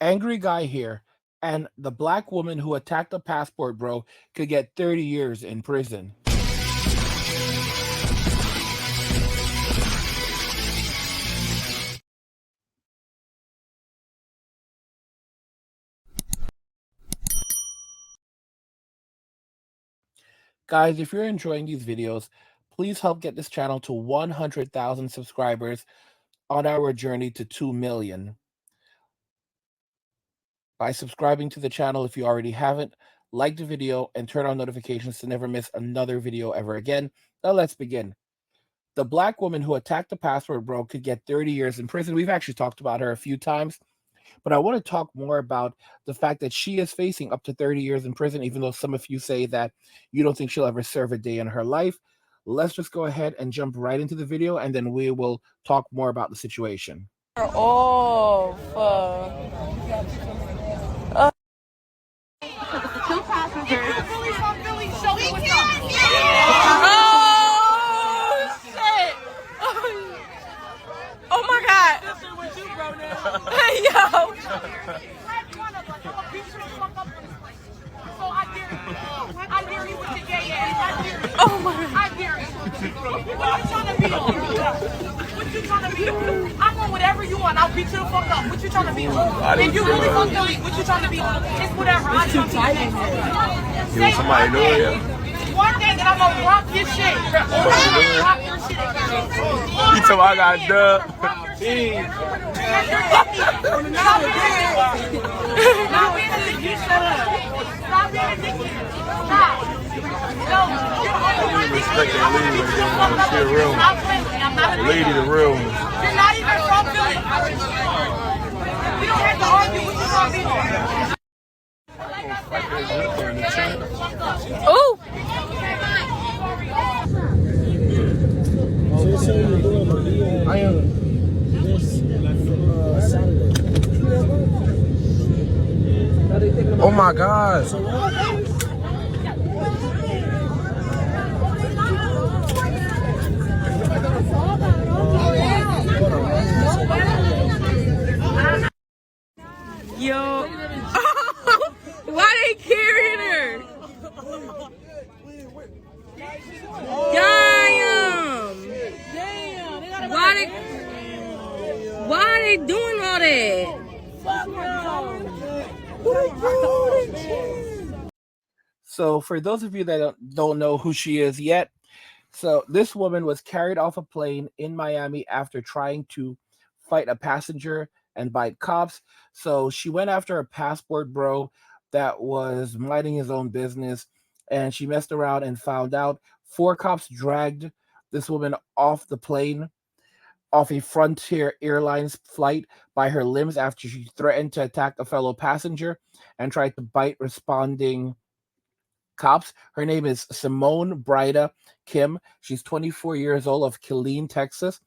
Angry guy here, and the black woman who attacked the passport bro could get 30 years in prison. Guys, if you're enjoying these videos, please help get this channel to 100,000 subscribers on our journey to 2 million. By subscribing to the channel if you already haven't, like the video, and turn on notifications to never miss another video ever again. Now let's begin. The black woman who attacked the passport bro could get 30 years in prison. We've actually talked about her a few times, but I want to talk more about the fact that she is facing up to 30 years in prison, even though some of you say that you don't think she'll ever serve a day in her life. Let's just go ahead and jump right into the video, and then we will talk more about the situation. Oh, fuck. Two passengers. Oh, shit. Oh, my God. Hey, yo. I dare you with your gay ass. Oh, my God. I dare you. What you trying to be on? What you trying to be on? I'm on whatever you want. I'll beat you the fuck up. What you trying to be on? If you really fuck Philly, what you trying to be on? It's whatever. It's too tight in here. Somebody know it. One day that I'm gonna rock your shit. Rock your shit. You told me I got dubbed. Stop being a dickhead. Shut up. Stop being a dickhead. Stop. No, you're only Respect that lady when they want to share real. I'm not a Lady the real one. You're not even from Philly. We don't have to argue with you from people. Ooh. I am this Saturday. Oh my God. Yo. Why they carrying her? Damn. Why they doing all that? So for those of you that don't know who she is yet, so this woman was carried off a plane in Miami after trying to fight a passenger and bite cops. So she went after a passport bro that was minding his own business, and she messed around and found out 4 cops dragged this woman off the plane, off a Frontier Airlines flight, by her limbs after she threatened to attack a fellow passenger and tried to bite responding cops. Her name is Simone Brida Kim. She's 24 years old, of Killeen, Texas,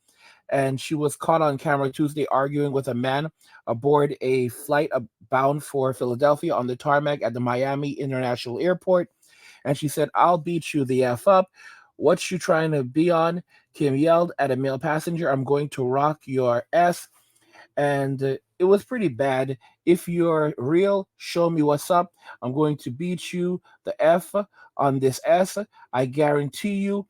and she was caught on camera Tuesday arguing with a man aboard a flight bound for Philadelphia on the tarmac at the Miami International Airport. And she said, "I'll beat you the F up. What you trying to be on?" Kim yelled at a male passenger, "I'm going to rock your ass." And it was pretty bad. "If you're real, show me what's up. I'm going to beat you the F on this S. I guarantee you."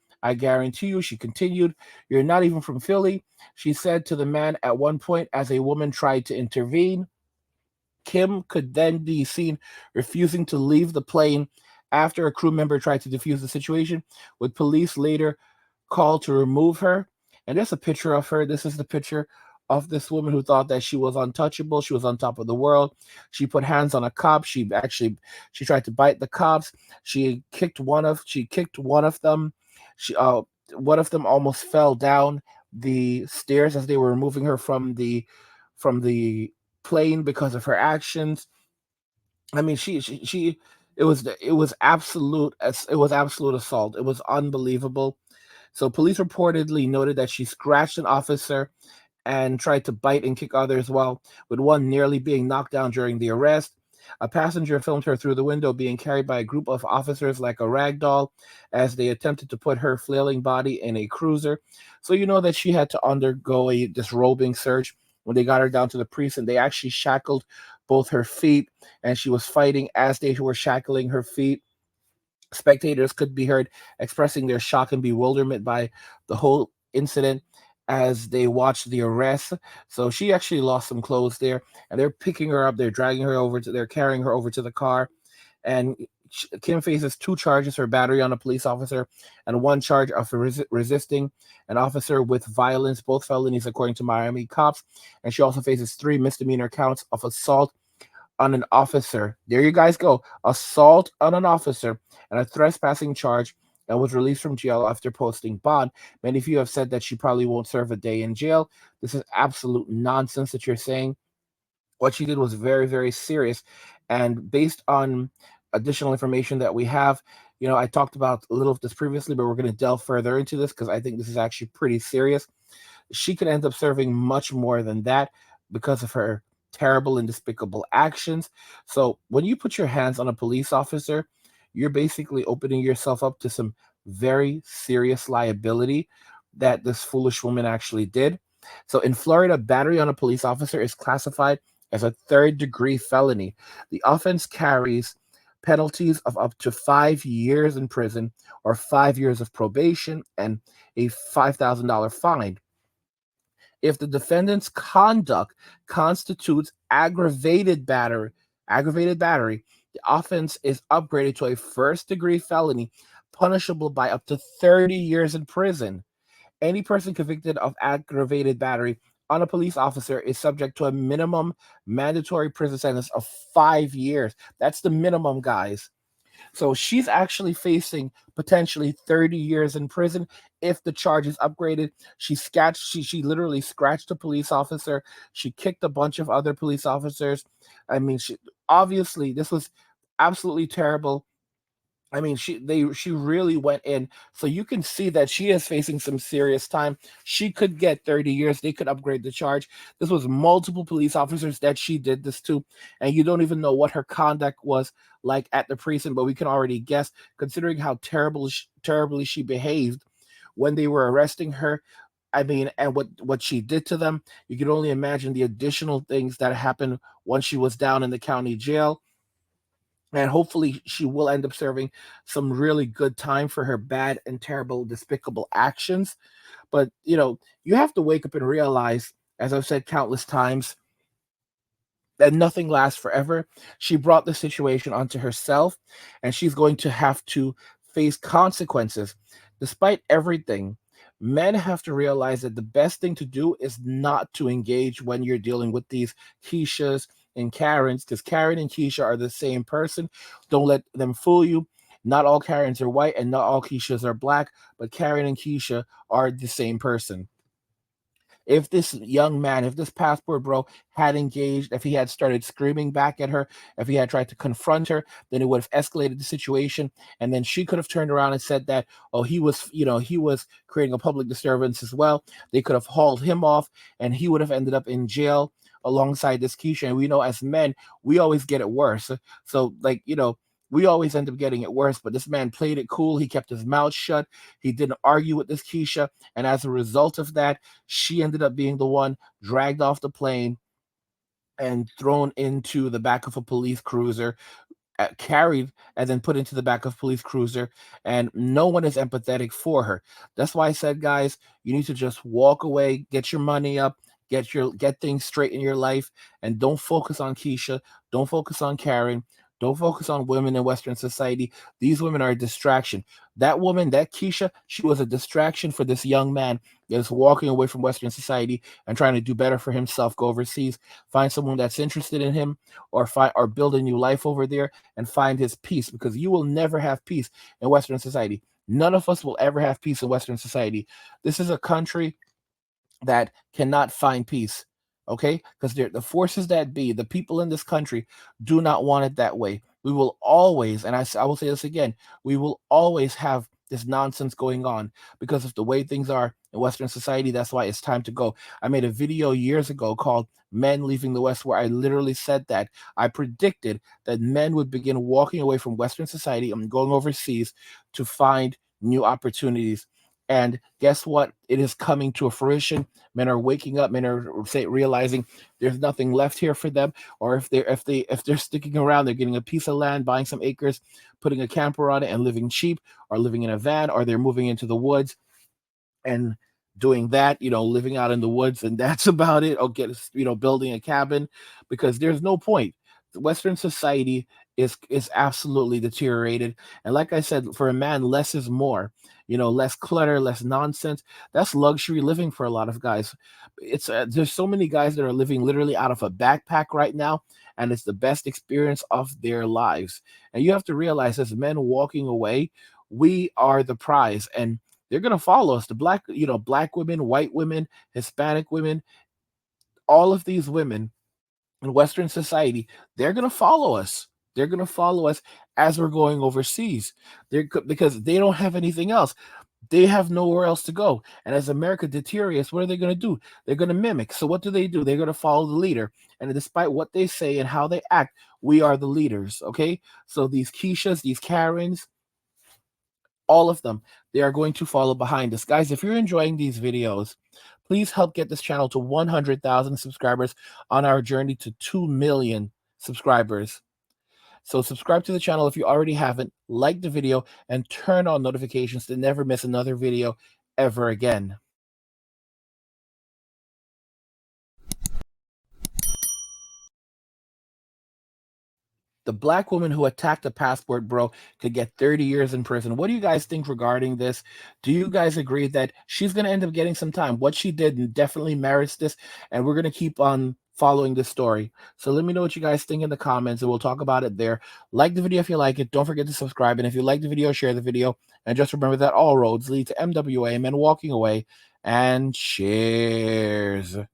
She continued. "You're not even from Philly," she said to the man at one point as a woman tried to intervene. Kim could then be seen refusing to leave the plane after a crew member tried to defuse the situation, with police later called to remove her. And there's a picture of her. This is the picture of this woman who thought that she was untouchable. She was on top of the world. She put hands on a cop. She tried to bite the cops. She kicked one of them. One of them almost fell down the stairs as they were removing her from the plane because of her actions. I mean, it was absolute assault. It was unbelievable. So police reportedly noted that she scratched an officer and tried to bite and kick others, while with one nearly being knocked down during the arrest. A passenger filmed her through the window being carried by a group of officers like a rag doll as they attempted to put her flailing body in a cruiser. So you know that she had to undergo a disrobing search when they got her down to the precinct. They actually shackled both her feet, and she was fighting as they were shackling her feet. Spectators could be heard expressing their shock and bewilderment by the whole incident as they watched the arrest. So she actually lost some clothes there, and they're picking her up. They're dragging her over to. They're carrying her over to the car, and Kim faces 2 charges for battery on a police officer and 1 charge of resisting an officer with violence, both felonies according to Miami cops. And she also faces 3 misdemeanor counts of assault on an officer. There you guys go. Assault on an officer and a trespassing charge, and was released from jail after posting bond. Many of you have said that she probably won't serve a day in jail. This is absolute nonsense that you're saying. What she did was very, very serious. And based on additional information that we have, I talked about a little of this previously, but we're going to delve further into this because I think this is actually pretty serious. She could end up serving much more than that because of her terrible and despicable actions. So when you put your hands on a police officer, you're basically opening yourself up to some very serious liability that this foolish woman actually did. So in Florida, battery on a police officer is classified as a third-degree felony. The offense carries penalties of up to 5 years in prison or 5 years of probation and a $5,000 fine. If the defendant's conduct constitutes aggravated battery, the offense is upgraded to a first-degree felony, punishable by up to 30 years in prison. Any person convicted of aggravated battery on a police officer is subject to a minimum mandatory prison sentence of 5 years. That's the minimum, guys. So she's actually facing potentially 30 years in prison if the charge is upgraded. She literally scratched a police officer. She kicked a bunch of other police officers. I mean, obviously this was absolutely terrible. I mean, she really went in. So you can see that she is facing some serious time. She could get 30 years. They could upgrade the charge. This was multiple police officers that she did this to, and you don't even know what her conduct was like at the precinct, but we can already guess, considering how terribly she behaved when they were arresting her. I mean, and what she did to them. You can only imagine the additional things that happened once she was down in the county jail, and hopefully she will end up serving some really good time for her bad and terrible, despicable actions. But you have to wake up and realize, as I've said countless times, that nothing lasts forever. She brought the situation onto herself, and she's going to have to face consequences. Despite everything, men have to realize that the best thing to do is not to engage when you're dealing with these Keishas and Karens, because Karen and Keisha are the same person. Don't let them fool you. Not all Karens are white and not all Keishas are black, but Karen and Keisha are the same person. If this young man, if this passport bro had engaged, if he had started screaming back at her, if he had tried to confront her, then it would have escalated the situation. And then she could have turned around and said that, oh, he was creating a public disturbance as well. They could have hauled him off and he would have ended up in jail alongside this Keisha. And we know as men, we always get it worse. So, we always end up getting it worse. But this man played it cool. He kept his mouth shut. He didn't argue with this Keisha. And as a result of that, she ended up being the one dragged off the plane and thrown into the back of a police cruiser, carried and then put into the back of police cruiser, and no one is empathetic for her. That's why I said, guys, you need to just walk away, get your money up, get things straight in your life, and don't focus on Keisha, don't focus on Karen, don't focus on women in Western society. These women are a distraction. That woman, that Keisha, she was a distraction for this young man that is walking away from Western society and trying to do better for himself, go overseas, find someone that's interested in him, or build a new life over there and find his peace, because you will never have peace in Western society. None of us will ever have peace in Western society. This is a country that cannot find peace. Okay, because the forces that be, the people in this country, do not want it that way. We will always, and I will say this again, we will always have this nonsense going on because of the way things are in Western society. That's why it's time to go. I made a video years ago called Men Leaving the West, where I literally said that I predicted that men would begin walking away from Western society and going overseas to find new opportunities. And guess what? It is coming to a fruition. Men are waking up. Men are realizing there's nothing left here for them. Or if they're sticking around, they're getting a piece of land, buying some acres, putting a camper on it, and living cheap, or living in a van, or they're moving into the woods and doing that, living out in the woods, and that's about it. Or building a cabin, because there's no point. Western society is absolutely deteriorated. And like I said, for a man, less is more. Less clutter, less nonsense. That's luxury living for a lot of guys. There's so many guys that are living literally out of a backpack right now, and it's the best experience of their lives. And you have to realize, as men walking away, we are the prize, and they're gonna follow us. The black women, white women, Hispanic women, all of these women in Western society, they're gonna follow us. They're gonna follow us as we're going overseas. Because they don't have anything else. They have nowhere else to go. And as America deteriorates, what are they gonna do? They're gonna mimic. So what do? They're gonna follow the leader. And despite what they say and how they act, we are the leaders. Okay. So these Keishas, these Karens, all of them, they are going to follow behind us. Guys, if you're enjoying these videos, please help get this channel to 100,000 subscribers on our journey to 2 million subscribers. So subscribe to the channel if you already haven't, like the video, and turn on notifications to never miss another video ever again. The black woman who attacked a passport bro could get 30 years in prison. What do you guys think regarding this? Do you guys agree that she's going to end up getting some time? What she did definitely merits this, and we're going to keep on following this story. So let me know what you guys think in the comments, and we'll talk about it there. Like the video if you like it. Don't forget to subscribe, and if you like the video, share the video. And just remember that all roads lead to MWA, men walking away. And cheers.